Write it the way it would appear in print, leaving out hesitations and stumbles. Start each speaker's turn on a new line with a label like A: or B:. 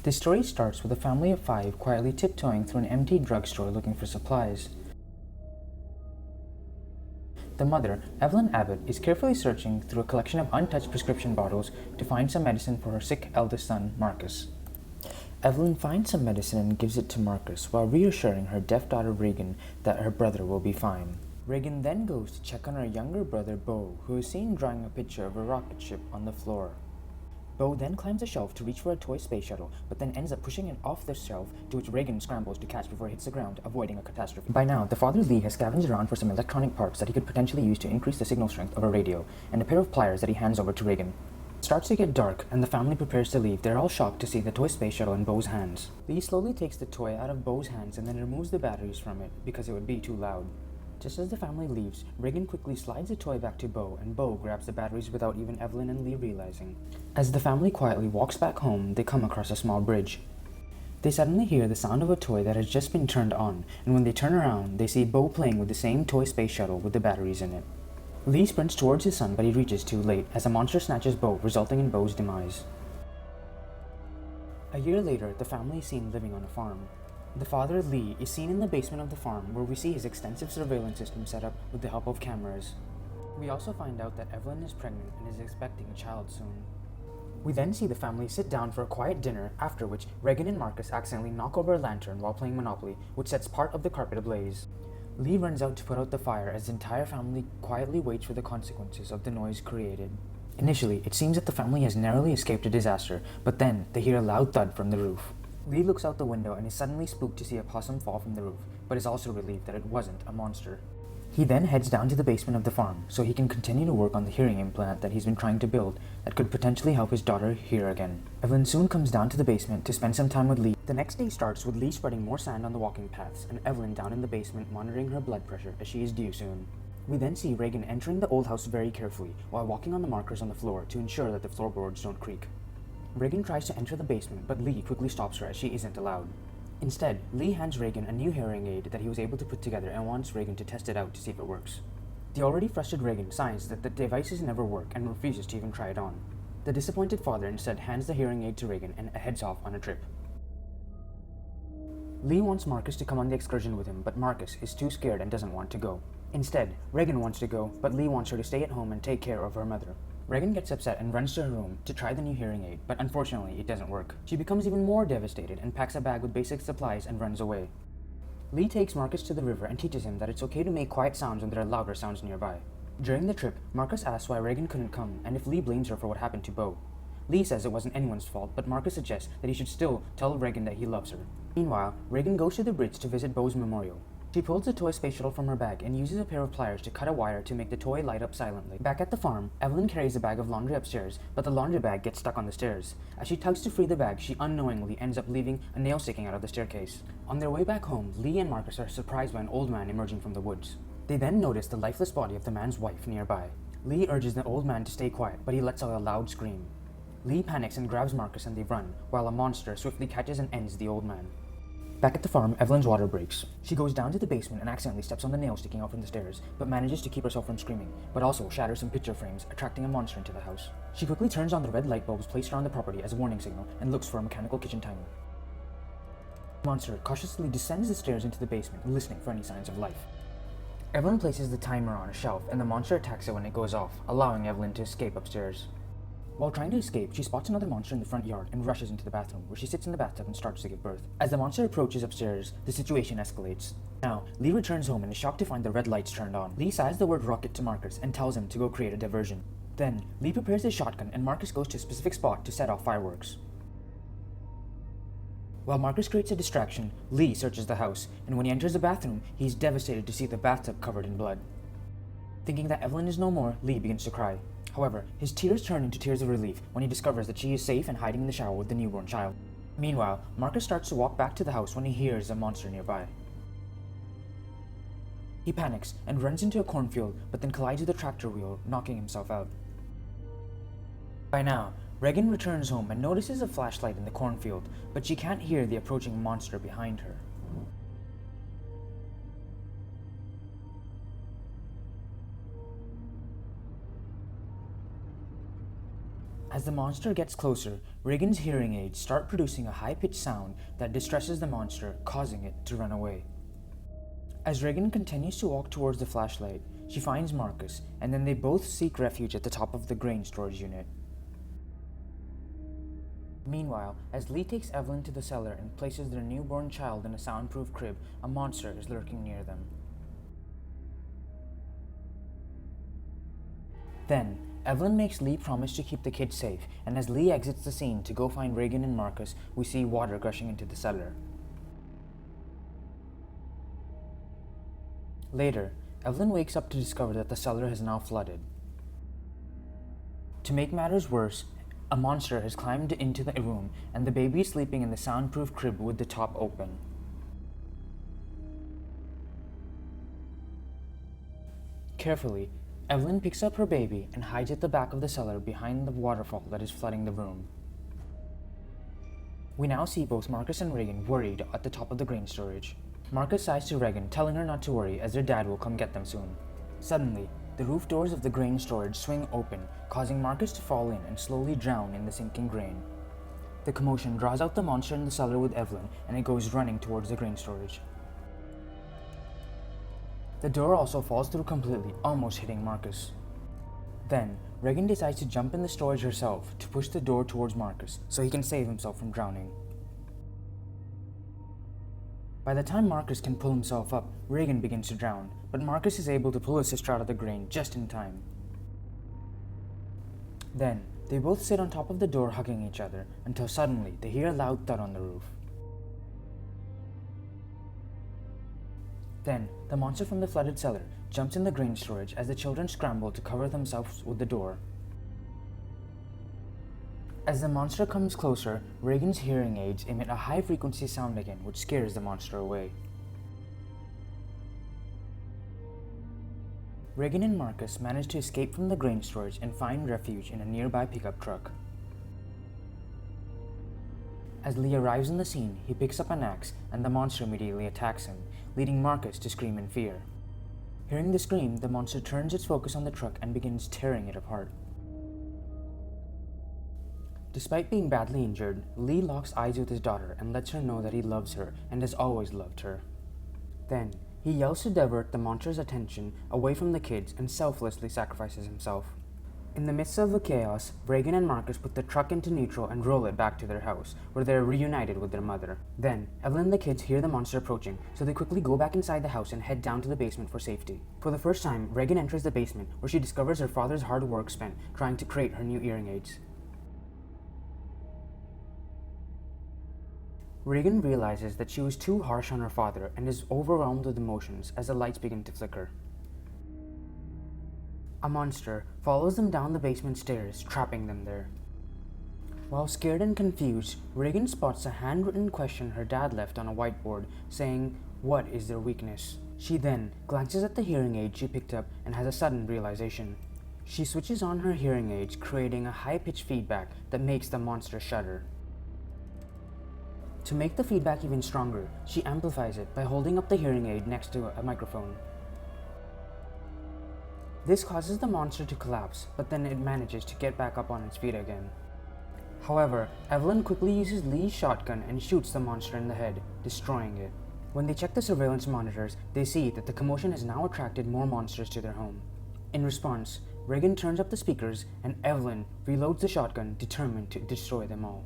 A: The story starts with a family of 5 quietly tiptoeing through an empty drugstore looking for supplies. The mother, Evelyn Abbott, is carefully searching through a collection of untouched prescription bottles to find some medicine for her sick eldest son, Marcus. Evelyn finds some medicine and gives it to Marcus while reassuring her deaf daughter Regan that her brother will be fine. Regan then goes to check on her younger brother Beau, who is seen drawing a picture of a rocket ship on the floor. Beau then climbs a shelf to reach for a toy space shuttle, but then ends up pushing it off the shelf, to which Regan scrambles to catch before it hits the ground, avoiding a catastrophe. By now, the father Lee has scavenged around for some electronic parts that he could potentially use to increase the signal strength of a radio, and a pair of pliers that he hands over to Regan. It starts to get dark, and the family prepares to leave. They're all shocked to see the toy space shuttle in Beau's hands. Lee slowly takes the toy out of Beau's hands and then removes the batteries from it, because it would be too loud. Just as the family leaves, Regan quickly slides the toy back to Beau, and Beau grabs the batteries without even Evelyn and Lee realizing. As the family quietly walks back home, they come across a small bridge. They suddenly hear the sound of a toy that has just been turned on, and when they turn around, they see Beau playing with the same toy space shuttle with the batteries in it. Lee sprints towards his son, but he reaches too late, as a monster snatches Beau, resulting in Beau's demise. A year later, the family is seen living on a farm. The father, Lee, is seen in the basement of the farm, where we see his extensive surveillance system set up with the help of cameras. We also find out that Evelyn is pregnant and is expecting a child soon. We then see the family sit down for a quiet dinner, after which Regan and Marcus accidentally knock over a lantern while playing Monopoly, which sets part of the carpet ablaze. Lee runs out to put out the fire as the entire family quietly waits for the consequences of the noise created. Initially, it seems that the family has narrowly escaped a disaster, but then they hear a loud thud from the roof. Lee looks out the window and is suddenly spooked to see a possum fall from the roof, but is also relieved that it wasn't a monster. He then heads down to the basement of the farm, so he can continue to work on the hearing implant that he's been trying to build that could potentially help his daughter hear again. Evelyn soon comes down to the basement to spend some time with Lee. The next day starts with Lee spreading more sand on the walking paths, and Evelyn down in the basement monitoring her blood pressure as she is due soon. We then see Regan entering the old house very carefully, while walking on the markers on the floor to ensure that the floorboards don't creak. Regan tries to enter the basement, but Lee quickly stops her as she isn't allowed. Instead, Lee hands Regan a new hearing aid that he was able to put together and wants Regan to test it out to see if it works. The already frustrated Regan signs that the devices never work and refuses to even try it on. The disappointed father instead hands the hearing aid to Regan and heads off on a trip. Lee wants Marcus to come on the excursion with him, but Marcus is too scared and doesn't want to go. Instead, Regan wants to go, but Lee wants her to stay at home and take care of her mother. Regan gets upset and runs to her room to try the new hearing aid, but unfortunately it doesn't work. She becomes even more devastated and packs a bag with basic supplies and runs away. Lee takes Marcus to the river and teaches him that it's okay to make quiet sounds when there are louder sounds nearby. During the trip, Marcus asks why Regan couldn't come and if Lee blames her for what happened to Beau. Lee says it wasn't anyone's fault, but Marcus suggests that he should still tell Regan that he loves her. Meanwhile, Regan goes to the bridge to visit Beau's memorial. She pulls the toy space shuttle from her bag and uses a pair of pliers to cut a wire to make the toy light up silently. Back at the farm, Evelyn carries a bag of laundry upstairs, but the laundry bag gets stuck on the stairs. As she tugs to free the bag, she unknowingly ends up leaving a nail sticking out of the staircase. On their way back home, Lee and Marcus are surprised by an old man emerging from the woods. They then notice the lifeless body of the man's wife nearby. Lee urges the old man to stay quiet, but he lets out a loud scream. Lee panics and grabs Marcus and they run, while a monster swiftly catches and ends the old man. Back at the farm, Evelyn's water breaks. She goes down to the basement and accidentally steps on the nail sticking out from the stairs, but manages to keep herself from screaming, but also shatters some picture frames, attracting a monster into the house. She quickly turns on the red light bulbs placed around the property as a warning signal and looks for a mechanical kitchen timer. The monster cautiously descends the stairs into the basement, listening for any signs of life. Evelyn places the timer on a shelf, and the monster attacks it when it goes off, allowing Evelyn to escape upstairs. While trying to escape, she spots another monster in the front yard and rushes into the bathroom, where she sits in the bathtub and starts to give birth. As the monster approaches upstairs, the situation escalates. Now, Lee returns home and is shocked to find the red lights turned on. Lee says the word rocket to Marcus and tells him to go create a diversion. Then, Lee prepares his shotgun and Marcus goes to a specific spot to set off fireworks. While Marcus creates a distraction, Lee searches the house, and when he enters the bathroom, he's devastated to see the bathtub covered in blood. Thinking that Evelyn is no more, Lee begins to cry. However, his tears turn into tears of relief when he discovers that she is safe and hiding in the shower with the newborn child. Meanwhile, Marcus starts to walk back to the house when he hears a monster nearby. He panics and runs into a cornfield, but then collides with a tractor wheel, knocking himself out. By now, Regan returns home and notices a flashlight in the cornfield, but she can't hear the approaching monster behind her. As the monster gets closer, Reagan's hearing aids start producing a high-pitched sound that distresses the monster, causing it to run away. As Reagan continues to walk towards the flashlight, she finds Marcus, and then they both seek refuge at the top of the grain storage unit. Meanwhile, as Lee takes Evelyn to the cellar and places their newborn child in a soundproof crib, a monster is lurking near them. Then, Evelyn makes Lee promise to keep the kids safe, and as Lee exits the scene to go find Reagan and Marcus, we see water gushing into the cellar. Later, Evelyn wakes up to discover that the cellar has now flooded. To make matters worse, a monster has climbed into the room, and the baby is sleeping in the soundproof crib with the top open. Carefully, Evelyn picks up her baby and hides at the back of the cellar behind the waterfall that is flooding the room. We now see both Marcus and Reagan worried at the top of the grain storage. Marcus sighs to Reagan, telling her not to worry as their dad will come get them soon. Suddenly, the roof doors of the grain storage swing open, causing Marcus to fall in and slowly drown in the sinking grain. The commotion draws out the monster in the cellar with Evelyn, and it goes running towards the grain storage. The door also falls through completely, almost hitting Marcus. Then, Reagan decides to jump in the storage herself to push the door towards Marcus so he can save himself from drowning. By the time Marcus can pull himself up, Reagan begins to drown, but Marcus is able to pull his sister out of the grain just in time. Then, they both sit on top of the door hugging each other until suddenly they hear a loud thud on the roof. Then, the monster from the flooded cellar jumps in the grain storage as the children scramble to cover themselves with the door. As the monster comes closer, Reagan's hearing aids emit a high-frequency sound again, which scares the monster away. Reagan and Marcus manage to escape from the grain storage and find refuge in a nearby pickup truck. As Lee arrives on the scene, he picks up an axe and the monster immediately attacks him, leading Marcus to scream in fear. Hearing the scream, the monster turns its focus on the truck and begins tearing it apart. Despite being badly injured, Lee locks eyes with his daughter and lets her know that he loves her and has always loved her. Then, he yells to divert the monster's attention away from the kids and selflessly sacrifices himself. In the midst of the chaos, Reagan and Marcus put the truck into neutral and roll it back to their house, where they are reunited with their mother. Then, Evelyn and the kids hear the monster approaching, so they quickly go back inside the house and head down to the basement for safety. For the first time, Reagan enters the basement, where she discovers her father's hard work spent trying to create her new hearing aids. Reagan realizes that she was too harsh on her father and is overwhelmed with emotions as the lights begin to flicker. A monster follows them down the basement stairs, trapping them there. While scared and confused, Reagan spots a handwritten question her dad left on a whiteboard, saying, "What is their weakness?" She then glances at the hearing aid she picked up and has a sudden realization. She switches on her hearing aids, creating a high-pitched feedback that makes the monster shudder. To make the feedback even stronger, she amplifies it by holding up the hearing aid next to a microphone. This causes the monster to collapse, but then it manages to get back up on its feet again. However, Evelyn quickly uses Lee's shotgun and shoots the monster in the head, destroying it. When they check the surveillance monitors, they see that the commotion has now attracted more monsters to their home. In response, Reagan turns up the speakers and Evelyn reloads the shotgun, determined to destroy them all.